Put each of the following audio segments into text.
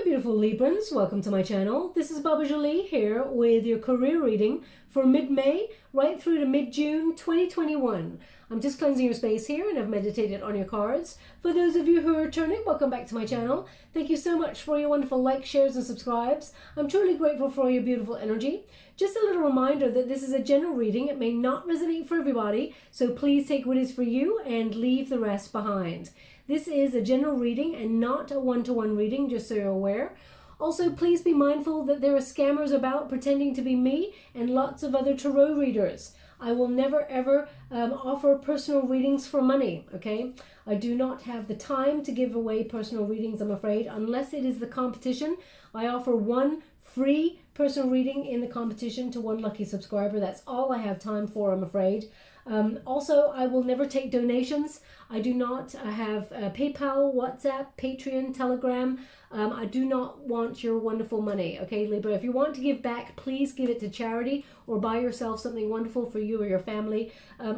beautiful Librans, welcome to my channel. This is Baba Jolie here with your career reading for mid-May right through to mid-June 2021. I'm just cleansing your space here and I've meditated on your cards. For those of you who are returning, welcome back to my channel. Thank you so much for your wonderful likes, shares and subscribes. I'm truly grateful for your beautiful energy. Just a little reminder that this is a general reading. It may not resonate for everybody, so please take what is for you and leave the rest behind. This is a general reading and not a one-to-one reading, just so you're aware. Also, please be mindful that there are scammers about pretending to be me and lots of other tarot readers. I will never ever offer personal readings for money, okay? I do not have the time to give away personal readings, I'm afraid, unless it is the competition. I offer one free personal reading in the competition to one lucky subscriber. That's all I have time for, I'm afraid. Also, I will never take donations. I do not have PayPal, WhatsApp, Patreon, Telegram. I do not want your wonderful money, okay, Libra? If you want to give back, please give it to charity or buy yourself something wonderful for you or your family.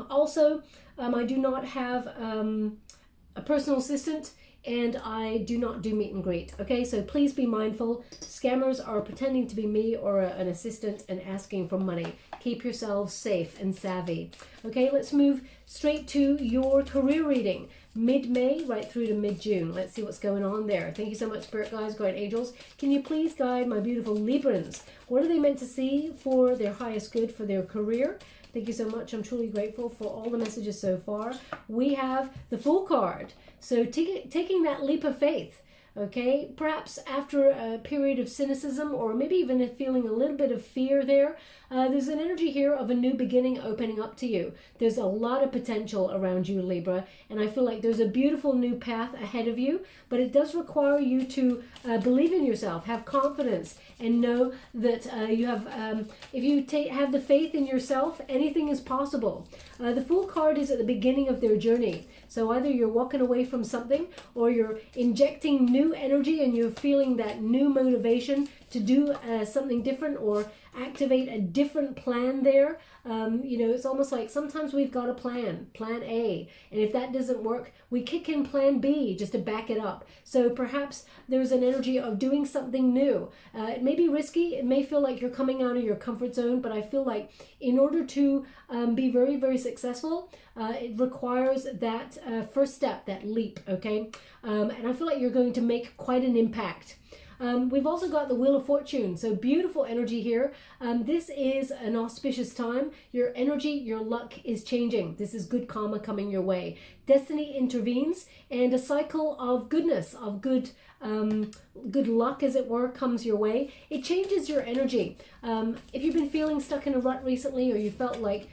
Also, I do not have a personal assistant, and I do not do meet and greet, okay? So please be mindful. Scammers are pretending to be me or an assistant and asking for money. Keep yourselves safe and savvy. Okay, let's move straight to your career reading. Mid-May right through to mid-June. Let's see what's going on there. Thank you so much, Spirit Guides, Guardian Angels. Can you please guide my beautiful Librans? What are they meant to see for their highest good for their career? Thank you so much. I'm truly grateful for all the messages so far. We have the Fool card. So taking that leap of faith, okay? Perhaps after a period of cynicism or maybe even feeling a little bit of fear there, there's an energy here of a new beginning opening up to you. There's a lot of potential around you, Libra, and I feel like there's a beautiful new path ahead of you, but it does require you to believe in yourself, have confidence, and know that you have, if you have the faith in yourself, anything is possible. The Fool card is at the beginning of their journey. So either you're walking away from something or you're injecting new energy and you're feeling that new motivation to do something different or activate a different plan there. You know, it's almost like sometimes we've got a plan A, and if that doesn't work, we kick in plan B just to back it up. So perhaps there's an energy of doing something new. It may be risky, it may feel like you're coming out of your comfort zone, but I feel like in order to be very, very successful, it requires that first step, that leap, okay? And I feel like you're going to make quite an impact. We've also got the Wheel of Fortune, so beautiful energy here. This is an auspicious time. Your energy, your luck is changing. This is good karma coming your way. Destiny intervenes and a cycle of goodness, of good luck, as it were, comes your way. It changes your energy. If you've been feeling stuck in a rut recently, or you felt like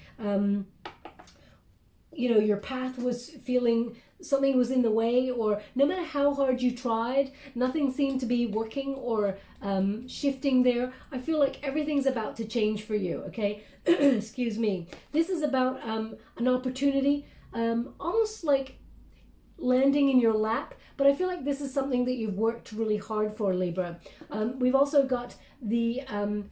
you know, your path was feeling something was in the way, or no matter how hard you tried, nothing seemed to be working or shifting there, I feel like everything's about to change for you, okay? Excuse me. This is about an opportunity, almost like landing in your lap, but I feel like this is something that you've worked really hard for, Libra. We've also got the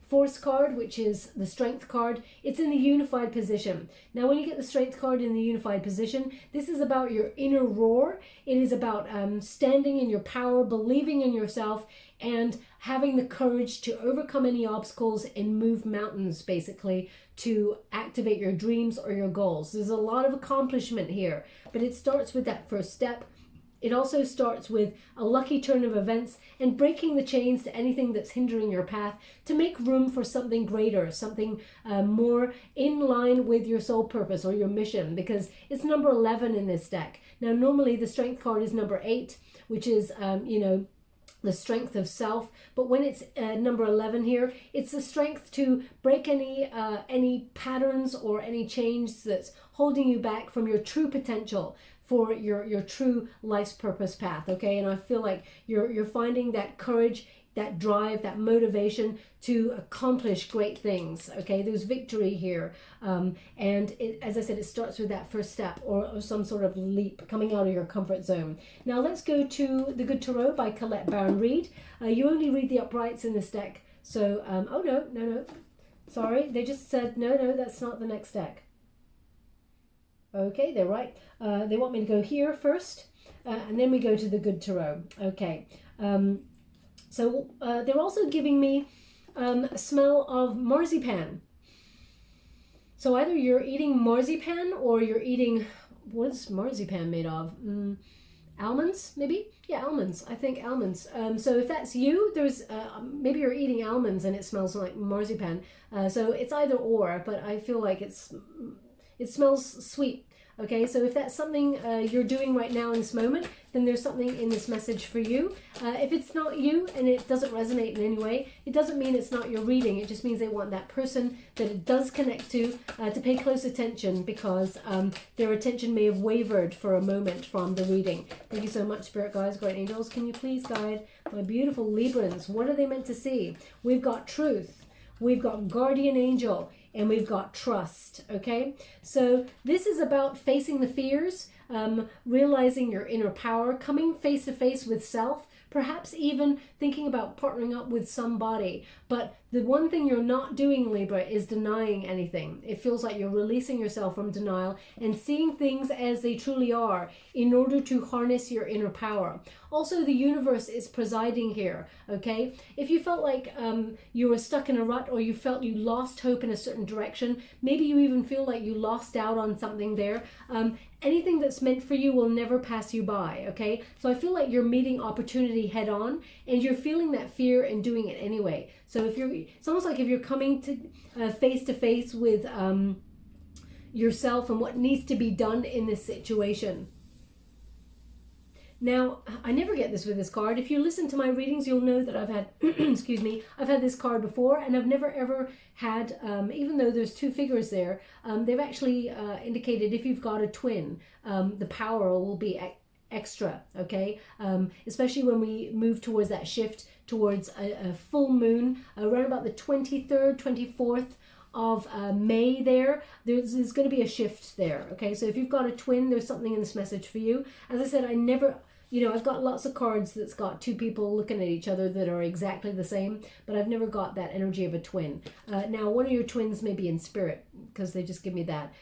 Force card, which is the Strength card. It's in the unified position. Now, when you get the Strength card in the unified position, this is about your inner roar. It is about standing in your power, believing in yourself, and having the courage to overcome any obstacles and move mountains, basically, to activate your dreams or your goals. There's a lot of accomplishment here, but it starts with that first step. It also starts with a lucky turn of events and breaking the chains to anything that's hindering your path to make room for something greater, something more in line with your soul purpose or your mission, because it's number 11 in this deck. Now, normally the Strength card is number 8, which is, you know, the strength of self, but when it's number 11 here, it's the strength to break any patterns or any change that's holding you back from your true potential for your true life's purpose path, okay? And I feel like you're finding that courage, that drive, that motivation to accomplish great things, okay? There's victory here. And as I said, it starts with that first step or some sort of leap coming out of your comfort zone. Now let's go to the Good Tarot by Colette Baron Reid. You only read the uprights in this deck. So, oh no. Sorry, they just said, no, that's not the next deck. Okay, they're right. They want me to go here first, and then we go to the Good Tarot. Okay. So they're also giving me a smell of marzipan. So either you're eating marzipan or you're eating, what's marzipan made of? Almonds, maybe? Yeah, almonds. I think almonds. So if that's you, there's maybe you're eating almonds and it smells like marzipan. So it's either or, but I feel like it smells sweet. Okay, so if that's something you're doing right now in this moment, then there's something in this message for you. If it's not you and it doesn't resonate in any way, it doesn't mean it's not your reading. It just means they want that person that it does connect to pay close attention, because their attention may have wavered for a moment from the reading. Thank you so much, Spirit Guides, Guardian Angels. Can you please guide my beautiful Librans? What are they meant to see? We've got truth. We've got guardian angel. And we've got trust, okay? So this is about facing the fears, realizing your inner power, coming face to face with self, perhaps even thinking about partnering up with somebody. But the one thing you're not doing, Libra, is denying anything. It feels like you're releasing yourself from denial and seeing things as they truly are in order to harness your inner power. Also, the universe is presiding here, okay? If you felt like you were stuck in a rut, or you felt you lost hope in a certain direction, maybe you even feel like you lost out on something there, anything that's meant for you will never pass you by, okay? So I feel like you're meeting opportunity head on, and you're feeling that fear and doing it anyway. So it's almost like if you're coming to face with yourself and what needs to be done in this situation. Now, I never get this with this card. If you listen to my readings, you'll know that I've had, excuse me, I've had this card before, and I've never ever had, even though there's two figures there, they've actually indicated if you've got a twin, the power will be extra, okay? Especially when we move towards that shift towards a full moon around about the 23rd, 24th of May there's going to be a shift there, okay? So if you've got a twin, there's something in this message for you. As I said, I never, I've got lots of cards that's got two people looking at each other that are exactly the same, but I've never got that energy of a twin. Now, one of your twins may be in spirit, because they just give me that.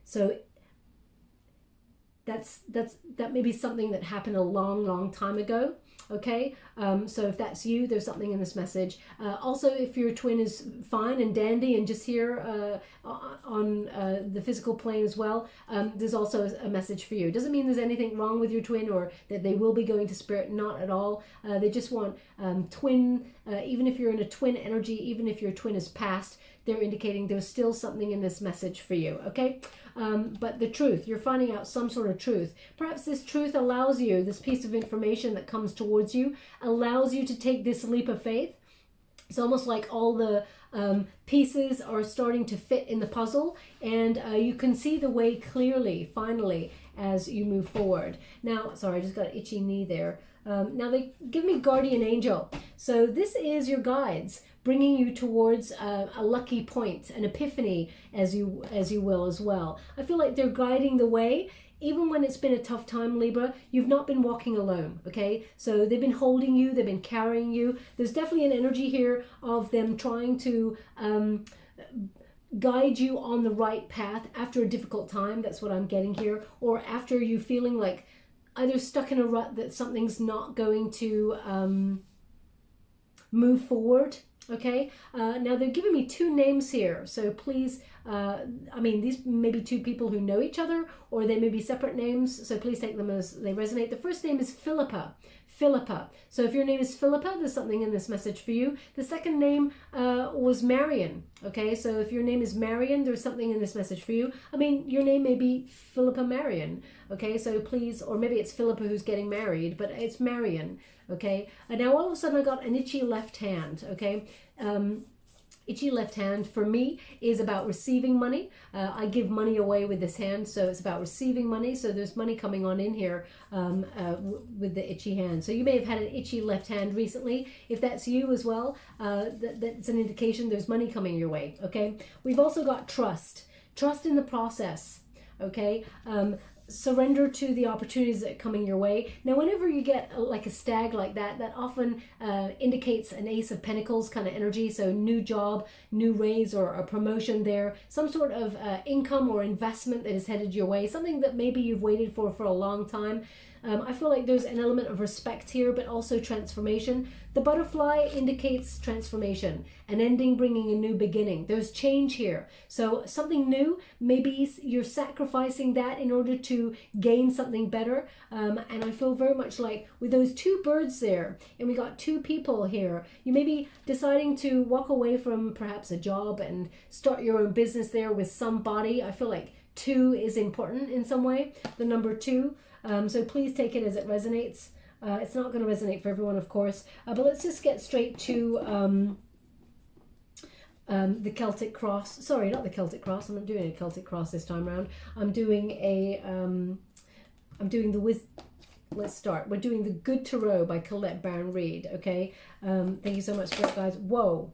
So that may be something that happened a long time ago. Okay, so if that's you, there's something in this message. Also, if your twin is fine and dandy and just here on the physical plane as well, there's also a message for you. It doesn't mean there's anything wrong with your twin or that they will be going to spirit, not at all. They just want twin, even if you're in a twin energy, even if your twin is past, they're indicating there's still something in this message for you, okay? But the truth, you're finding out some sort of truth. Perhaps this truth allows you, this piece of information that comes towards you, allows you to take this leap of faith. It's almost like all the pieces are starting to fit in the puzzle, and you can see the way clearly, finally, as you move forward. Now, sorry, I just got an itchy knee there. Now they give me guardian angel. So this is your guides, bringing you towards a lucky point, an epiphany, as you will as well. I feel like they're guiding the way. Even when it's been a tough time, Libra, you've not been walking alone, okay? So they've been holding you, they've been carrying you. There's definitely an energy here of them trying to guide you on the right path after a difficult time. That's what I'm getting here. Or after you feeling like either stuck in a rut that something's not going to move forward. Okay, now they're giving me two names here, so please, these may be two people who know each other, or they may be separate names, so please take them as they resonate. The first name is Philippa. So if your name is Philippa, there's something in this message for you. The second name was Marion, okay? So if your name is Marion, there's something in this message for you. Your name may be Philippa Marion, okay? So please, or maybe it's Philippa who's getting married, but it's Marion, okay? And now all of a sudden I got an itchy left hand, okay? Itchy left hand for me is about receiving money. I give money away with this hand, so it's about receiving money. So there's money coming on in here with the itchy hand. So you may have had an itchy left hand recently. If that's you as well, that's an indication there's money coming your way, okay? We've also got trust in the process, okay? Surrender to the opportunities that are coming your way. Now, whenever you get like a stag like that, that often indicates an Ace of Pentacles kind of energy. So new job, new raise, or a promotion there, some sort of income or investment that is headed your way, something that maybe you've waited for a long time. I feel like there's an element of respect here, but also transformation. The butterfly indicates transformation, an ending bringing a new beginning. There's change here. So something new, maybe you're sacrificing that in order to gain something better. And I feel very much like with those two birds there, and we got two people here, you may be deciding to walk away from perhaps a job and start your own business there with somebody. I feel like 2 is important in some way, the number 2. So please take it as it resonates. It's not going to resonate for everyone, of course, but let's just get straight to the Celtic cross. Sorry, not the Celtic cross. I'm not doing a Celtic cross this time around. I'm doing let's start. We're doing the Good Tarot by Colette Baron Reid. Okay. Thank you so much, Spirit guides. Whoa.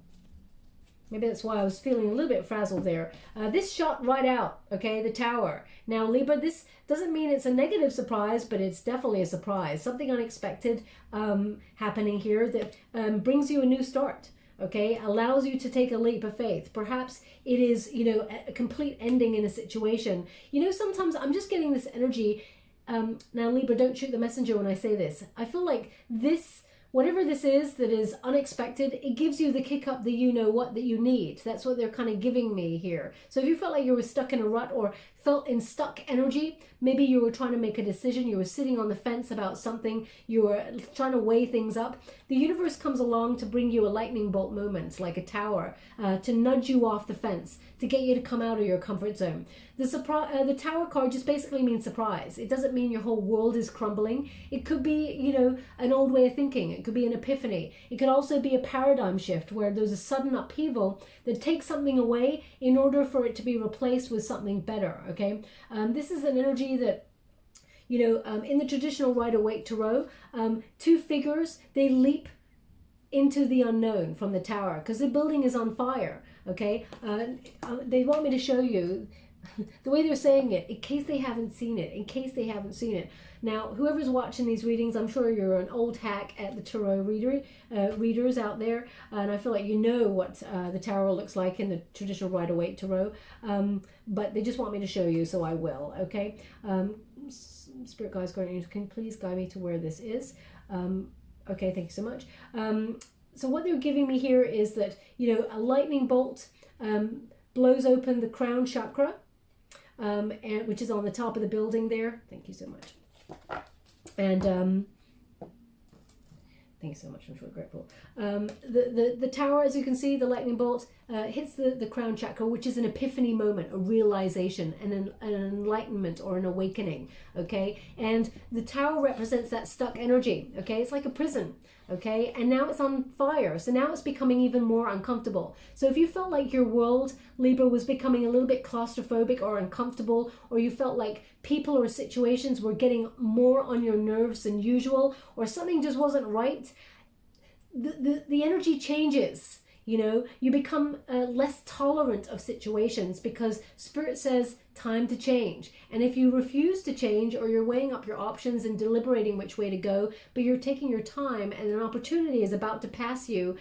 Maybe that's why I was feeling a little bit frazzled there. This shot right out, okay, the Tower. Now, Libra, this doesn't mean it's a negative surprise, but it's definitely a surprise. Something unexpected happening here that brings you a new start, okay, allows you to take a leap of faith. Perhaps it is, you know, a complete ending in a situation. You know, sometimes I'm just getting this energy. Now, Libra, don't shoot the messenger when I say this. I feel like this, whatever this is that is unexpected, it gives you the kick up, the you-know-what that you need. That's what they're kind of giving me here. So if you felt like you were stuck in a rut or felt in stuck energy, maybe you were trying to make a decision, you were sitting on the fence about something, you were trying to weigh things up, the universe comes along to bring you a lightning bolt moment, like a tower, to nudge you off the fence, to get you to come out of your comfort zone. The Tower card just basically means surprise. It doesn't mean your whole world is crumbling. It could be, you know, an old way of thinking. It could be an epiphany. It could also be a paradigm shift where there's a sudden upheaval that takes something away in order for it to be replaced with something better, okay? This is an energy that, you know, in the traditional Rider-Waite Tarot, 2 figures, they leap into the unknown from the Tower because the building is on fire, okay? They want me to show you the way they're saying it, in case they haven't seen it, Now, whoever's watching these readings, I'm sure you're an old hack at the tarot readers out there, and I feel like you know what the tarot looks like in the traditional Rider-Waite Tarot, but they just want me to show you, so I will, okay? Spirit guides, guardian angels, can you please guide me to where this is? Okay, thank you so much. So what they're giving me here is that, you know, a lightning bolt blows open the crown chakra, and which is on the top of the building there. Thank you so much. And thank you so much. I'm really grateful. The Tower, as you can see, the lightning bolt hits the crown chakra, which is an epiphany moment, a realization, an enlightenment or an awakening. Okay, and the Tower represents that stuck energy. Okay, it's like a prison. Okay, and now it's on fire, so now it's becoming even more uncomfortable. So if you felt like your world, Libra, was becoming a little bit claustrophobic or uncomfortable, or you felt like people or situations were getting more on your nerves than usual, or something just wasn't right, the energy changes. You know, you become less tolerant of situations because Spirit says time to change. And if you refuse to change, or you're weighing up your options and deliberating which way to go, but you're taking your time and an opportunity is about to pass you,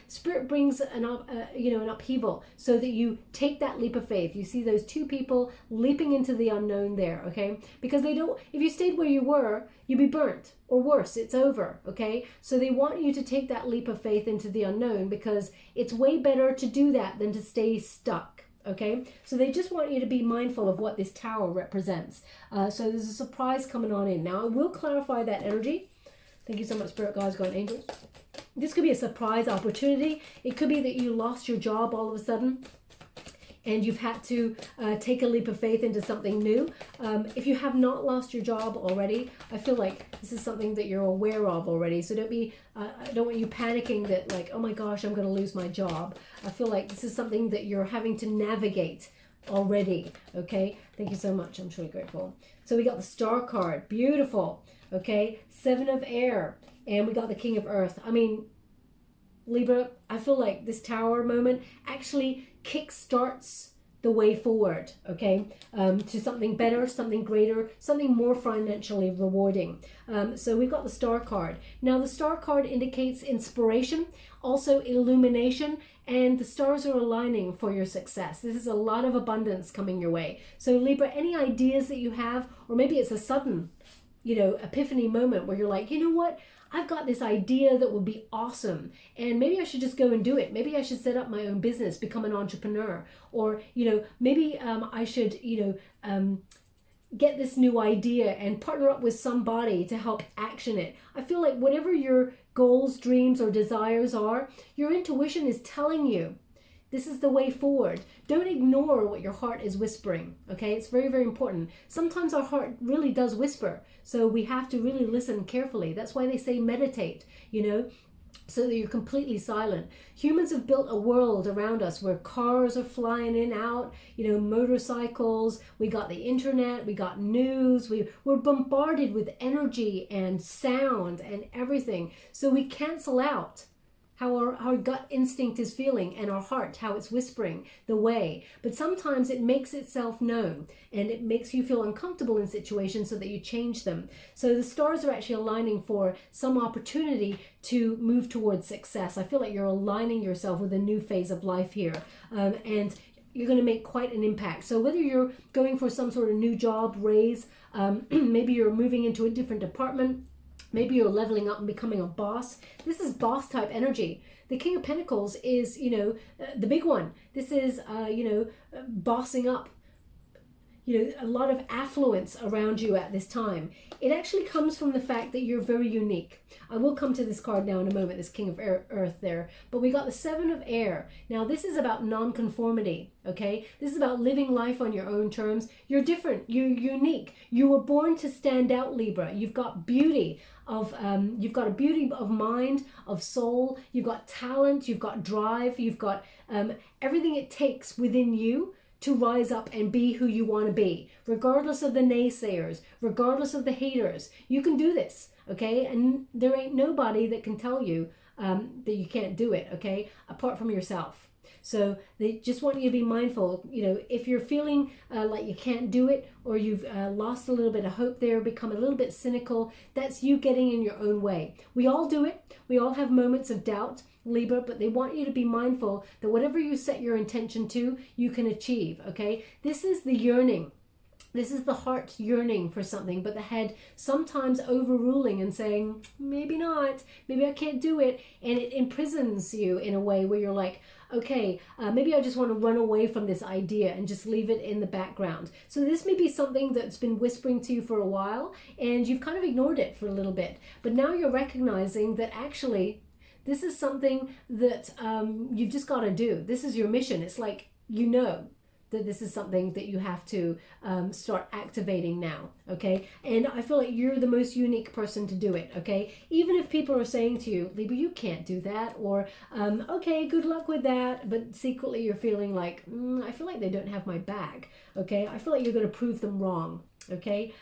Spirit brings an upheaval so that you take that leap of faith. You see those 2 people leaping into the unknown there, okay? Because they don't, if you stayed where you were, you'd be burnt, or worse, it's over, okay? So they want you to take that leap of faith into the unknown because it's way better to do that than to stay stuck. Okay, so they just want you to be mindful of what this Tower represents. So there's a surprise coming on in. Now, I will clarify that energy. Thank you so much, Spirit guides, guardian angels. This could be a surprise opportunity. It could be that you lost your job all of a sudden and you've had to take a leap of faith into something new. If you have not lost your job already, I feel like this is something that you're aware of already. So I don't want you panicking that like, oh my gosh, I'm going to lose my job. I feel like this is something that you're having to navigate already. Okay, thank you so much. I'm truly grateful. So we got the Star card, beautiful. Okay, 7 of Air, and we got the King of Earth. I mean, Libra, I feel like this Tower moment actually kickstarts the way forward, okay, to something better, something greater, something more financially rewarding. So we've got the Star card. Now, the Star card indicates inspiration, also illumination, and the stars are aligning for your success. This is a lot of abundance coming your way. So Libra, any ideas that you have, or maybe it's a sudden epiphany moment where you're like, you know what? I've got this idea that would be awesome, and maybe I should just go and do it. Maybe I should set up my own business, become an entrepreneur, or maybe I should get this new idea and partner up with somebody to help action it. I feel like whatever your goals, dreams, or desires are, your intuition is telling you this is the way forward. Don't ignore what your heart is whispering, okay? It's very, very important. Sometimes our heart really does whisper, so we have to really listen carefully. That's why they say meditate, so that you're completely silent. Humans have built a world around us where cars are flying in and out, motorcycles, we got the internet, we got news, we're bombarded with energy and sound and everything. So we cancel out how our gut instinct is feeling and our heart, how it's whispering the way. But sometimes it makes itself known and it makes you feel uncomfortable in situations so that you change them. So the stars are actually aligning for some opportunity to move towards success. I feel like you're aligning yourself with a new phase of life here. And you're going to make quite an impact. So whether you're going for some sort of new job, raise, maybe you're moving into a different department, maybe you're leveling up and becoming a boss. This is boss type energy. The King of Pentacles is, the big one. This is, bossing up. A lot of affluence around you at this time. It actually comes from the fact that you're very unique. I will come to this card now in a moment, this King of Earth there. But we got the Seven of Air. Now, this is about non-conformity, okay? This is about living life on your own terms. You're different. You're unique. You were born to stand out, Libra. You've got beauty you've got a beauty of mind, of soul. You've got talent. You've got drive. You've got everything it takes within you to rise up and be who you want to be, regardless of the naysayers, regardless of the haters. You can do this, okay? And there ain't nobody that can tell you that you can't do it, okay? Apart from yourself. So they just want you to be mindful, if you're feeling like you can't do it, or you've lost a little bit of hope there, become a little bit cynical, that's you getting in your own way. We all do it. We all have moments of doubt, Libra, but they want you to be mindful that whatever you set your intention to, you can achieve, okay? This is the yearning. This is the heart yearning for something, but the head sometimes overruling and saying, maybe not, maybe I can't do it. And it imprisons you in a way where you're like, okay, maybe I just want to run away from this idea and just leave it in the background. So this may be something that's been whispering to you for a while and you've kind of ignored it for a little bit. But now you're recognizing that actually this is something that you've just got to do. This is your mission. It's like, that this is something that you have to start activating now, okay? And I feel like you're the most unique person to do it, okay? Even if people are saying to you, Libra, you can't do that, or okay, good luck with that, but secretly you're feeling like, I feel like they don't have my back, okay? I feel like you're going to prove them wrong. Okay.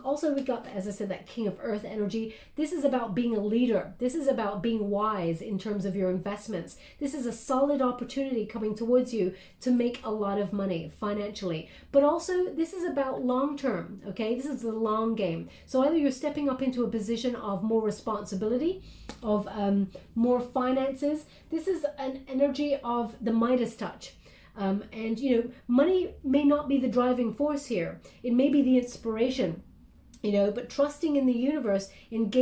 Also, we got, as I said, that King of Earth energy. This is about being a leader. This is about being wise in terms of your investments. This is a solid opportunity coming towards you to make a lot of money financially. But also, this is about long term. Okay. This is the long game. So either you're stepping up into a position of more responsibility, of more finances. This is an energy of the Midas touch. And money may not be the driving force here. It may be the inspiration, but trusting in the universe and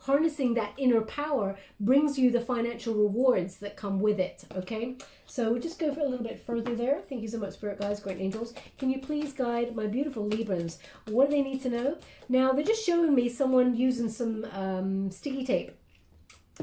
harnessing that inner power brings you the financial rewards that come with it. Okay, so we'll just go for a little bit further there. Thank you so much, Spirit Guides, great angels. Can you please guide my beautiful Librans? What do they need to know? Now, they're just showing me someone using some sticky tape.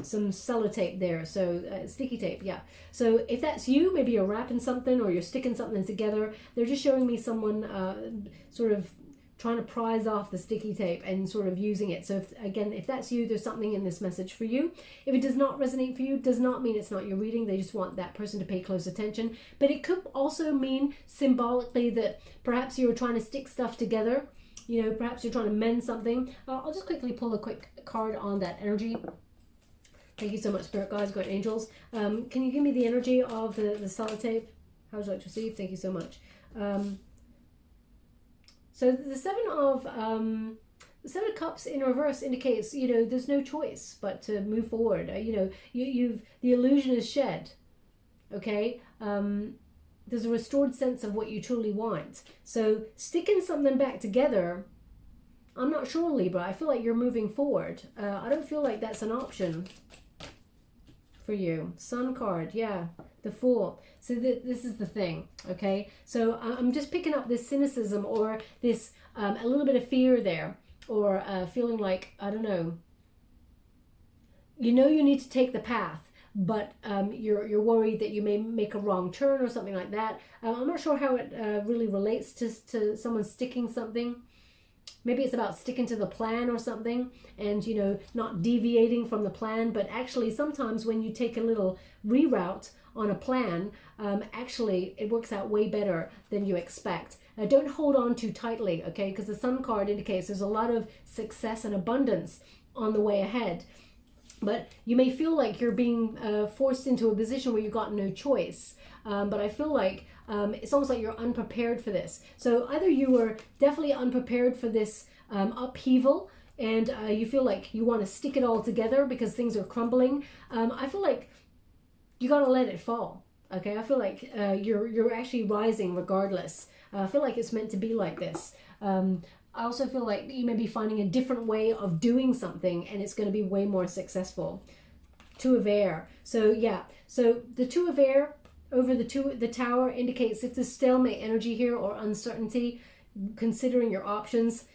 Some sellotape there, so sticky tape, yeah. So if that's you, maybe you're wrapping something or you're sticking something together. They're just showing me someone sort of trying to prise off the sticky tape and sort of using it. So if that's you, there's something in this message for you. If it does not resonate for you, does not mean it's not your reading. They just want that person to pay close attention. But it could also mean symbolically that perhaps you're trying to stick stuff together. Perhaps you're trying to mend something. I'll just quickly pull a quick card on that energy. Thank you so much, Spirit Guides, great angels. Can you give me the energy of the sellotape? How would you like to receive? Thank you so much. So the Seven of Cups in reverse indicates, there's no choice but to move forward. The illusion is shed. Okay. There's a restored sense of what you truly want. So sticking something back together I'm not sure, Libra. I feel like you're moving forward. I don't feel like that's an option for you. Sun card, yeah, the Fool. So this is the thing, okay? So I'm just picking up this cynicism or this a little bit of fear there, or feeling like, I don't know, you know you need to take the path, but you're worried that you may make a wrong turn or something like that. I'm not sure how it really relates to someone sticking something. Maybe it's about sticking to the plan or something, and, you know, not deviating from the plan. But actually, sometimes when you take a little reroute on a plan, actually it works out way better than you expect. Don't hold on too tightly, okay? Because the Sun card indicates there's a lot of success and abundance on the way ahead. But you may feel like you're being forced into a position where you've got no choice. But I feel like it's almost like you're unprepared for this. So either you were definitely unprepared for this upheaval, and you feel like you want to stick it all together because things are crumbling. I feel like you got to let it fall. Okay, I feel like you're actually rising regardless. I feel like it's meant to be like this. I also feel like you may be finding a different way of doing something, and it's going to be way more successful. Two of Air. So yeah, so the Two of Air over the Tower indicates if there's stalemate energy here or uncertainty, considering your options,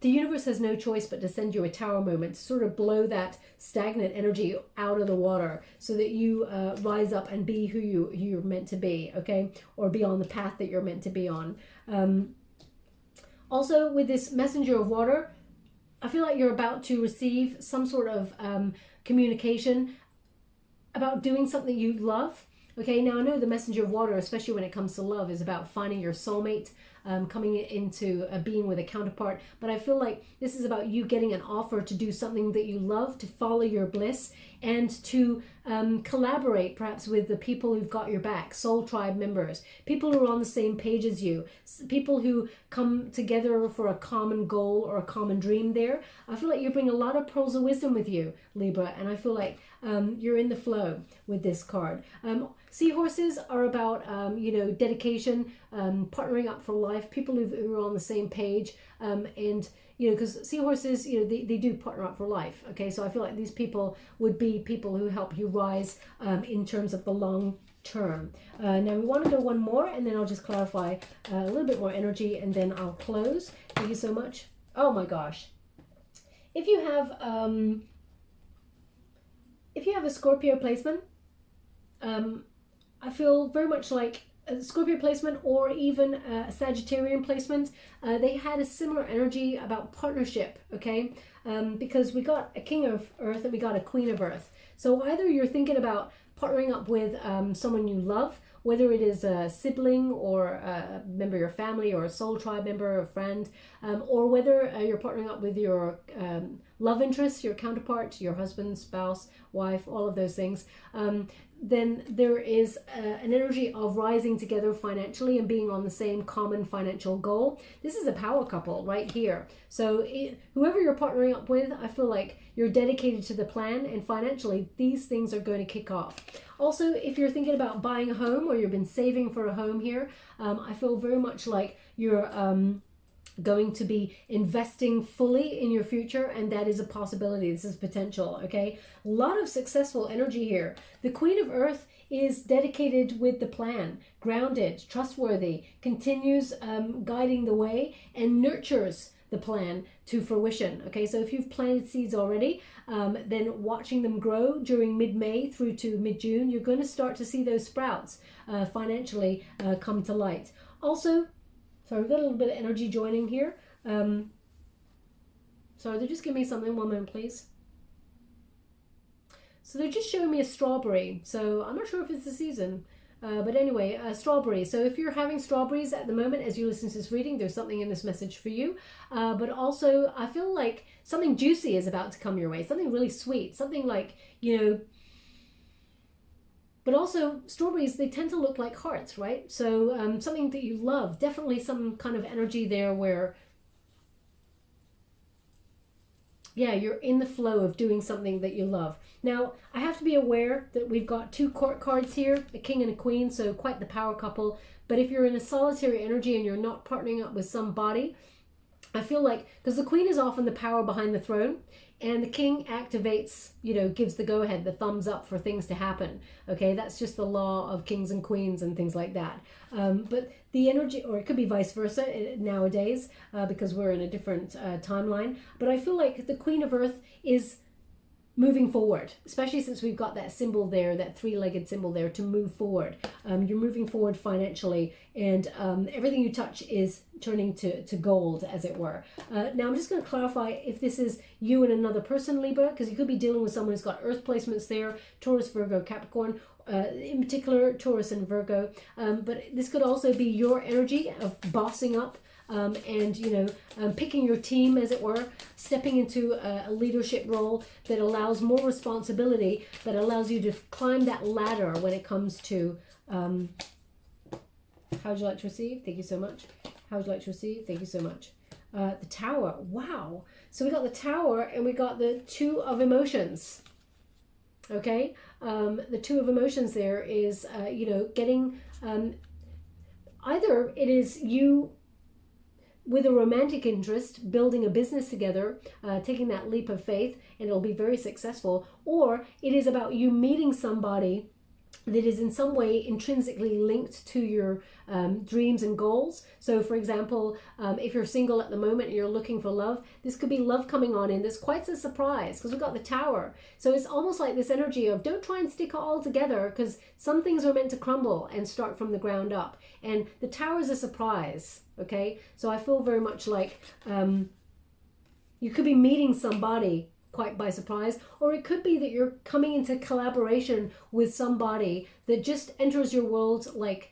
the universe has no choice but to send you a Tower moment to sort of blow that stagnant energy out of the water so that you rise up and be who you're meant to be, okay? Or be on the path that you're meant to be on. Also, with this Messenger of Water, I feel like you're about to receive some sort of communication about doing something you love. Okay, now I know the Messenger of Water, especially when it comes to love, is about finding your soulmate, coming into being with a counterpart. But I feel like this is about you getting an offer to do something that you love, to follow your bliss, and to collaborate perhaps with the people who've got your back, soul tribe members, people who are on the same page as you, people who come together for a common goal or a common dream there. I feel like you bring a lot of pearls of wisdom with you, Libra, and I feel like you're in the flow with this card. Seahorses are about, you know, dedication, partnering up for life, people who are on the same page, and, you know, because seahorses, you know, they do partner up for life, okay? So I feel like these people would be people who help you rise in terms of the long term. Now we want to go one more, and then I'll just clarify a little bit more energy, and then I'll close. Thank you so much. Oh my gosh. If you have a Scorpio placement, I feel very much like a Scorpio placement or even a Sagittarian placement, they had a similar energy about partnership, okay? Because we got a King of Earth and we got a Queen of Earth. So either you're thinking about partnering up with someone you love, whether it is a sibling or a member of your family or a soul tribe member or a friend, or whether you're partnering up with your love interest, your counterpart, your husband, spouse, wife, all of those things, then there is an energy of rising together financially and being on the same common financial goal. This is a power couple right here. So whoever you're partnering up with, I feel like you're dedicated to the plan, and financially these things are going to kick off. Also, if you're thinking about buying a home or you've been saving for a home here, I feel very much like you're going to be investing fully in your future, and that is a possibility. This is potential, okay? A lot of successful energy here. The Queen of Earth is dedicated with the plan, grounded, trustworthy, continues guiding the way, and nurtures the plan to fruition, okay? So if you've planted seeds already, then watching them grow during mid-May through to mid-June, you're going to start to see those sprouts financially come to light. Also, so we've got a little bit of energy joining here. Sorry, they're just giving me something. One moment, please. So they're just showing me a strawberry. So I'm not sure if it's the season. But anyway, strawberry. So if you're having strawberries at the moment as you listen to this reading, there's something in this message for you. But also, I feel like something juicy is about to come your way. Something really sweet. Something like, you know... But also, strawberries, they tend to look like hearts, right? So something that you love, definitely some kind of energy there where, yeah, you're in the flow of doing something that you love. Now, I have to be aware that we've got two court cards here, a king and a queen, so quite the power couple. But if you're in a solitary energy and you're not partnering up with somebody, I feel like, because the queen is often the power behind the throne, and the king activates, gives the go-ahead, the thumbs up for things to happen. Okay, that's just the law of kings and queens and things like that. But the energy, or it could be vice versa nowadays, because we're in a different timeline. But I feel like the Queen of Earth is moving forward, especially since we've got that symbol there, that three-legged symbol there, to move forward. You're moving forward financially, and everything you touch is turning to gold, as it were. Now I'm just going to clarify if this is you and another person, Libra, because you could be dealing with someone who's got earth placements there, Taurus, Virgo, Capricorn, in particular Taurus and Virgo, but this could also be your energy of bossing up, and picking your team, as it were, stepping into a leadership role that allows more responsibility, that allows you to climb that ladder when it comes to how would you like to receive? Thank you so much. How would you like to receive? Thank you so much. The Tower. Wow. So we got the Tower and we got the Two of Emotions. Okay. The Two of Emotions there is, getting, either it is you with a romantic interest, building a business together, taking that leap of faith, and it'll be very successful, or it is about you meeting somebody that is in some way intrinsically linked to your dreams and goals. So for example, if you're single at the moment and you're looking for love, this could be love coming on in. That's quite a surprise because we've got the Tower. So it's almost like this energy of don't try and stick it all together, because some things are meant to crumble and start from the ground up. And the Tower is a surprise, okay? So I feel very much like you could be meeting somebody quite by surprise, or it could be that you're coming into collaboration with somebody that just enters your world like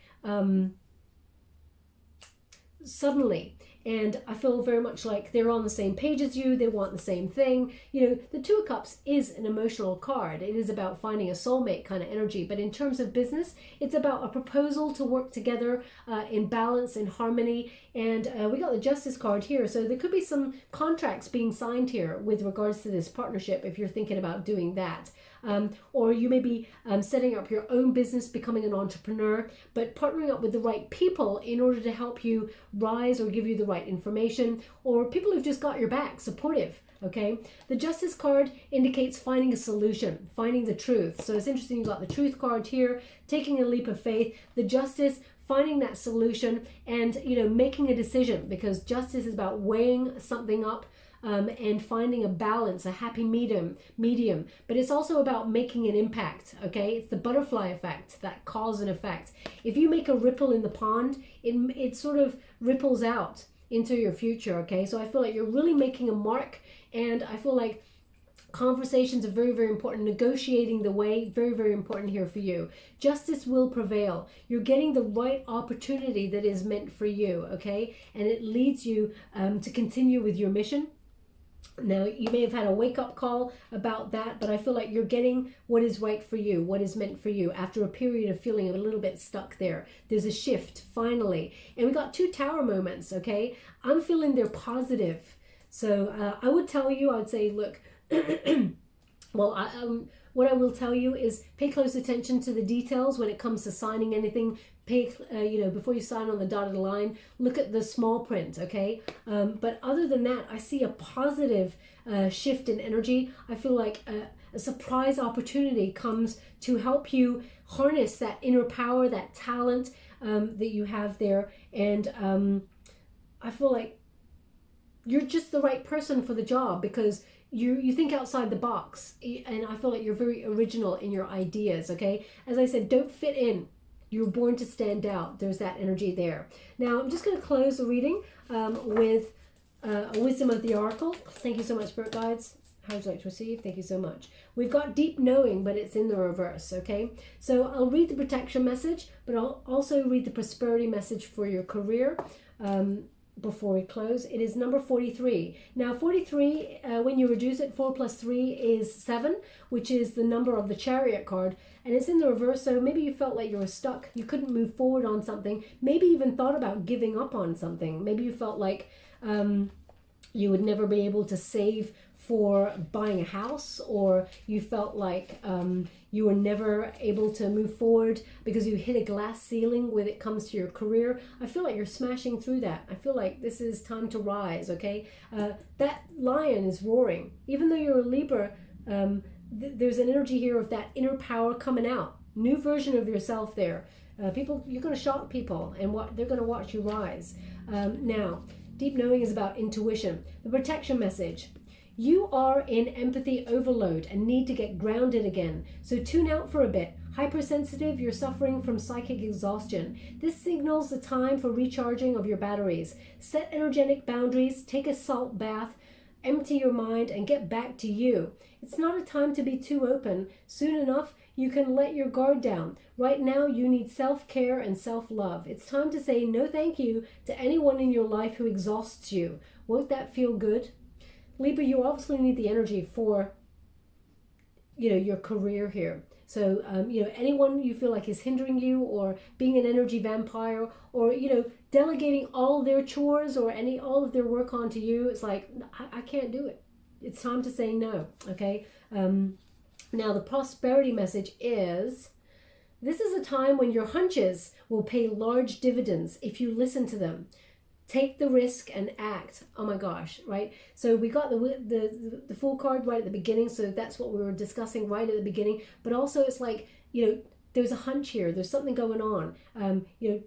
suddenly. And I feel very much like they're on the same page as you. They want the same thing. The Two of Cups is an emotional card. It is about finding a soulmate kind of energy. But in terms of business, it's about a proposal to work together in balance, in harmony. And we got the Justice card here. So there could be some contracts being signed here with regards to this partnership if you're thinking about doing that. Or you may be setting up your own business, becoming an entrepreneur, but partnering up with the right people in order to help you rise or give you the right information, or people who've just got your back, supportive. Okay, the Justice card indicates finding a solution, finding the truth. So it's interesting, you've got the Truth card here, taking a leap of faith, the Justice, finding that solution, and making a decision, because justice is about weighing something up, and finding a balance, a happy medium. But it's also about making an impact, okay? It's the butterfly effect, that cause and effect. If you make a ripple in the pond, it sort of ripples out into your future, okay? So I feel like you're really making a mark, and I feel like conversations are very, very important. Negotiating the way, very, very important here for you. Justice will prevail. You're getting the right opportunity that is meant for you, okay? And it leads you to continue with your mission. Now, you may have had a wake-up call about that, but I feel like you're getting what is right for you, what is meant for you, after a period of feeling a little bit stuck there. There's a shift, finally. And we got two Tower moments, okay? I'm feeling they're positive. So I would tell you, I would say, look, well, what I will tell you is pay close attention to the details when it comes to signing anything. Pay, before you sign on the dotted line, look at the small print, okay? But other than that, I see a positive shift in energy. I feel like a surprise opportunity comes to help you harness that inner power, that talent that you have there. And I feel like you're just the right person for the job, because you think outside the box, and I feel like you're very original in your ideas, okay? As I said, don't fit in. You're born to stand out. There's that energy there. Now, I'm just going to close the reading with a Wisdom of the Oracle. Thank you so much, Spirit Guides. How would you like to receive? Thank you so much. We've got Deep Knowing, but it's in the reverse, okay? So I'll read the protection message, but I'll also read the prosperity message for your career. Before we close, it is number 43. Now 43, when you reduce it, 4 plus 3 is 7, which is the number of the Chariot card, and it's in the reverse. So maybe you felt like you were stuck, you couldn't move forward on something, maybe even thought about giving up on something. Maybe you felt like you would never be able to save for buying a house, or you felt like you were never able to move forward because you hit a glass ceiling when it comes to your career. I feel like you're smashing through that. I feel like this is time to rise, okay? That lion is roaring. Even though you're a Libra, there's an energy here of that inner power coming out. New version of yourself there. People, you're going to shock people, and they're going to watch you rise. Now, deep knowing is about intuition. The protection message. You are in empathy overload and need to get grounded again. So tune out for a bit. Hypersensitive, you're suffering from psychic exhaustion. This signals the time for recharging of your batteries. Set energetic boundaries, take a salt bath, empty your mind, and get back to you. It's not a time to be too open. Soon enough, you can let your guard down. Right now, you need self-care and self-love. It's time to say no thank you to anyone in your life who exhausts you. Won't that feel good? Libra, you obviously need the energy for, your career here. So, anyone you feel like is hindering you, or being an energy vampire, or, delegating all their chores or all of their work onto you, it's like, I can't do it. It's time to say no, okay? Now, the prosperity message is, this is a time when your hunches will pay large dividends if you listen to them. Take the risk and act. Oh my gosh, right? So we got the Fool card right at the beginning, so that's what we were discussing right at the beginning. But also it's like, there's a hunch here. There's something going on.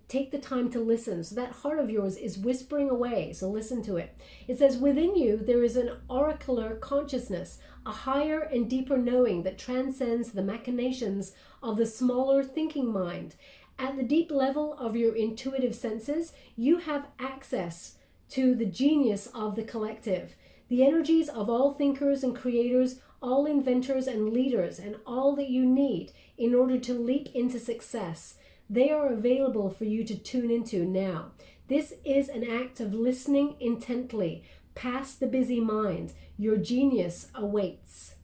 Take the time to listen. So that heart of yours is whispering away, so listen to it. It says, within you, there is an oracular consciousness, a higher and deeper knowing that transcends the machinations of the smaller thinking mind. At the deep level of your intuitive senses, you have access to the genius of the collective, the energies of all thinkers and creators, all inventors and leaders, and all that you need in order to leap into success. They are available for you to tune into now. This is an act of listening intently, past the busy mind. Your genius awaits.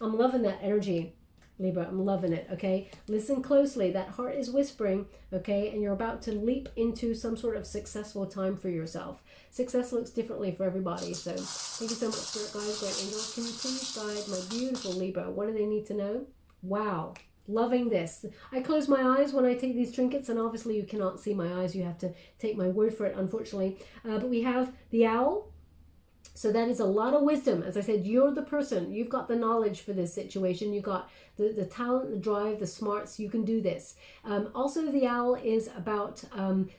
I'm loving that energy, Libra. I'm loving it, okay? Listen closely. That heart is whispering, okay? And you're about to leap into some sort of successful time for yourself. Success looks differently for everybody. So thank you so much, Spirit Guides, Great Angels. Can you please guide my beautiful Libra? What do they need to know? Wow. Loving this. I close my eyes when I take these trinkets, and obviously you cannot see my eyes. You have to take my word for it, unfortunately. But we have the owl. So that is a lot of wisdom. As I said, you're the person. You've got the knowledge for this situation. You've got the talent, the drive, the smarts. You can do this. Also, the owl is about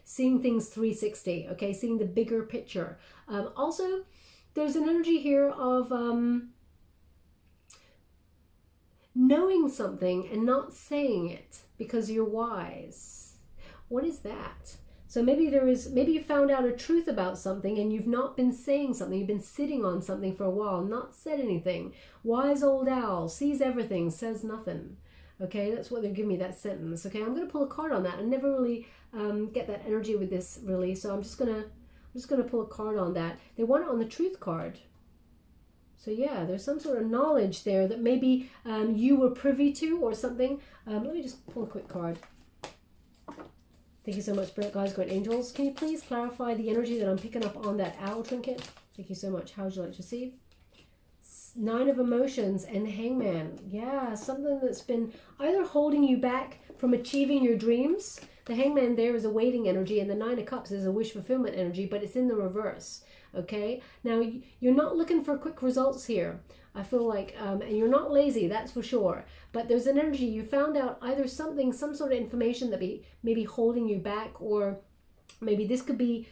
seeing things 360, okay? Seeing the bigger picture. Also, there's an energy here of knowing something and not saying it because you're wise. What is that? So maybe you found out a truth about something and you've not been saying something. You've been sitting on something for a while, not said anything. Wise old owl, sees everything, says nothing. Okay, that's what they're giving me, that sentence. Okay, I'm going to pull a card on that. I never really get that energy with this really, so I'm just gonna pull a card on that. They want it on the truth card. So yeah, there's some sort of knowledge there that maybe you were privy to or something. Let me just pull a quick card. Thank you so much, Spirit Guides, Great Angels. Can you please clarify the energy that I'm picking up on that owl trinket? Thank you so much. How would you like to receive? Nine of Emotions and the Hangman. Yeah, something that's been either holding you back from achieving your dreams. The Hangman there is a waiting energy, and the Nine of Cups is a wish fulfillment energy, but it's in the reverse. Okay, now you're not looking for quick results here. I feel like, and you're not lazy, that's for sure. But there's an energy. You found out either some sort of information that may be holding you back, or maybe this could be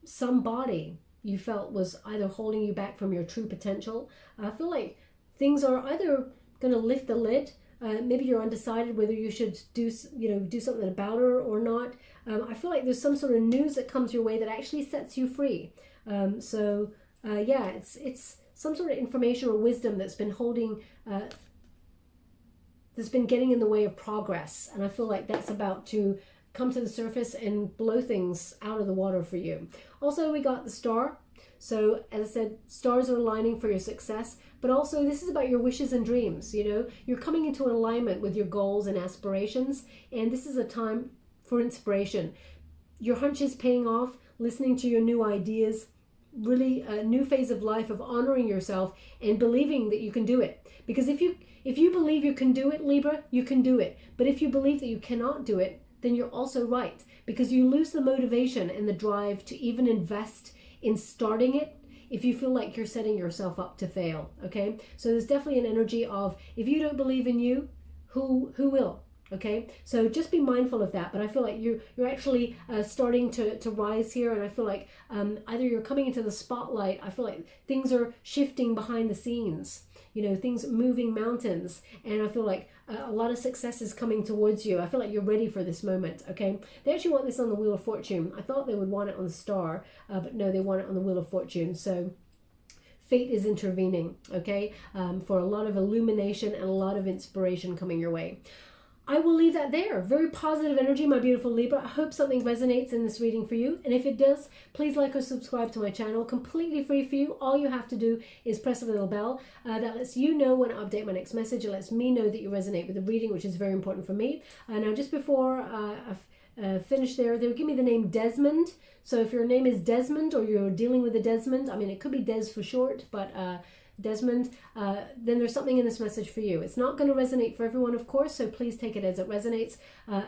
somebody you felt was either holding you back from your true potential. I feel like things are either going to lift the lid. Maybe you're undecided whether you should do something about her or not. I feel like there's some sort of news that comes your way that actually sets you free. Yeah, it's some sort of information or wisdom that's been that's been getting in the way of progress. And I feel like that's about to come to the surface and blow things out of the water for you. Also, we got the star. So as I said, stars are aligning for your success, but also this is about your wishes and dreams. You're coming into alignment with your goals and aspirations, and this is a time for inspiration. Your hunch is paying off, listening to your new ideas, really new phase of life of honoring yourself and believing that you can do it. Because if you believe you can do it, Libra, you can do it. But if you believe that you cannot do it, then you're also right, because you lose the motivation and the drive to even invest in starting it if you feel like you're setting yourself up to fail. Okay, so there's definitely an energy of, if you don't believe in you, who will? Okay, so just be mindful of that. But I feel like you're actually starting to rise here, and I feel like either you're coming into the spotlight. I feel like things are shifting behind the scenes, you know, things moving mountains, and I feel like a lot of success is coming towards you. I feel like you're ready for this moment. Okay, they actually want this on the Wheel of Fortune. I thought they would want it on the Star, but no, they want it on the Wheel of Fortune. So fate is intervening, okay, for a lot of illumination and a lot of inspiration coming your way. I will leave that there. Very positive energy, my beautiful Libra. I hope something resonates in this reading for you. And if it does, please like or subscribe to my channel. Completely free for you. All you have to do is press a little bell that lets you know when I update my next message. It lets me know that you resonate with the reading, which is very important for me. Now, just before I finish there, they will give me the name Desmond. So if your name is Desmond, or you're dealing with a Desmond, I mean, it could be Des for short, but Desmond, then there's something in this message for you. It's not going to resonate for everyone, of course, so please take it as it resonates.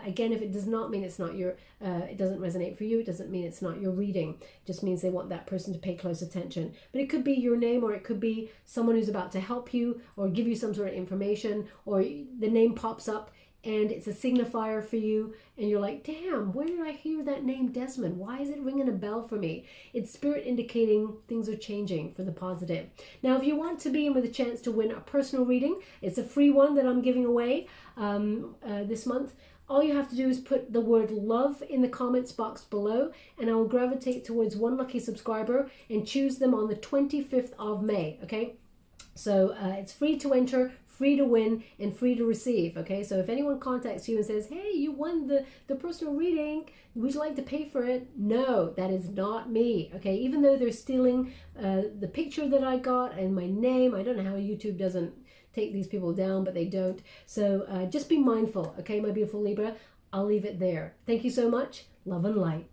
Again, if it does not mean it's not your, it doesn't resonate for you, it doesn't mean it's not your reading. It just means they want that person to pay close attention. But it could be your name, or it could be someone who's about to help you or give you some sort of information, or the name pops up and it's a signifier for you, and you're like, damn, where did I hear that name Desmond? Why is it ringing a bell for me? It's spirit indicating things are changing for the positive. Now, if you want to be in with a chance to win a personal reading, it's a free one that I'm giving away this month. All you have to do is put the word love in the comments box below, and I will gravitate towards one lucky subscriber and choose them on the 25th of May, okay? So it's free to enter, free to win, and free to receive. Okay, so if anyone contacts you and says, hey, you won the personal reading, would you like to pay for it? No, that is not me. Okay, even though they're stealing the picture that I got and my name, I don't know how YouTube doesn't take these people down, but they don't. So just be mindful. Okay, my beautiful Libra, I'll leave it there. Thank you so much. Love and light.